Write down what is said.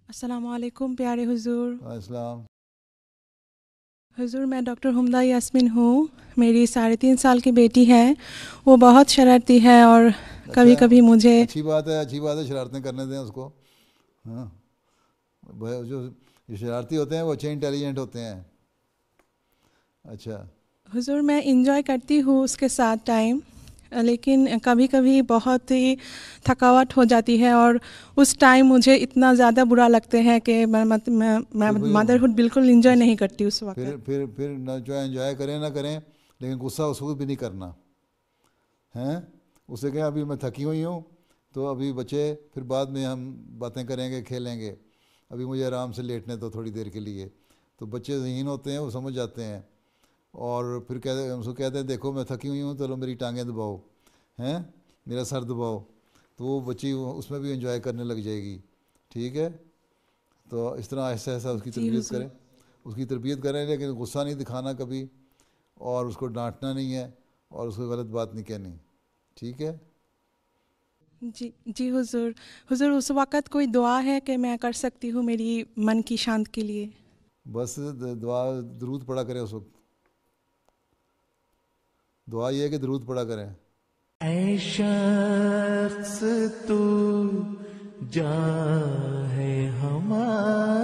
السلام علیکم پیارے حضور. السلام. حضور میں ڈاکٹر حمدہ یاسمین ہوں. میری 3.5 سال کی بیٹی ہے. وہ بہت شرارتی ہے اور کبھی کبھی مجھے اچھی بات ہے شرارتیں کرنے دیں اس کو. ہاں جو شرارتی ہوتے ہیں وہ اچھے انٹیلیجنٹ ہوتے ہیں. اچھا حضور میں انجوائے کرتی ہوں اس کے ساتھ ٹائم، لیکن کبھی کبھی بہت ہی تھکاوٹ ہو جاتی ہے اور اس ٹائم مجھے اتنا زیادہ برا لگتے ہیں کہ میں مدرہڈ بالکل انجوائے نہیں کرتی اس وقت. پھر نہ جو انجوائے کریں نہ کریں لیکن غصہ اس وقت بھی نہیں کرنا ہیں. اسے کہیں ابھی میں تھکی ہوئی ہوں تو ابھی بچے پھر بعد میں ہم باتیں کریں گے کھیلیں گے، ابھی مجھے آرام سے لیٹنے تو تھوڑی دیر کے لیے. تو بچے ذہین ہوتے ہیں، وہ سمجھ جاتے ہیں اور پھر ہم سے کہتے ہیں دیکھو میں تھکی ہوئی ہوں چلو میری ٹانگیں دباؤ، ہیں میرا سر دباؤ. تو وہ بچی اس میں بھی انجوائے کرنے لگ جائے گی. ٹھیک ہے، تو اس طرح آہستہ آہستہ اس کی تربیت کریں لیکن غصہ نہیں دکھانا کبھی، اور اس کو ڈانٹنا نہیں ہے اور اس کو غلط بات نہیں کہنی. ٹھیک ہے. جی حضور. حضور اس وقت کوئی دعا ہے کہ میں کر سکتی ہوں میری من کی شانت کے لیے؟ بس دعا درود پڑھا کریں اس وقت. دعا یہ ہے کہ درود پڑھا کریں. اے شخص تو جان ہے ہمارا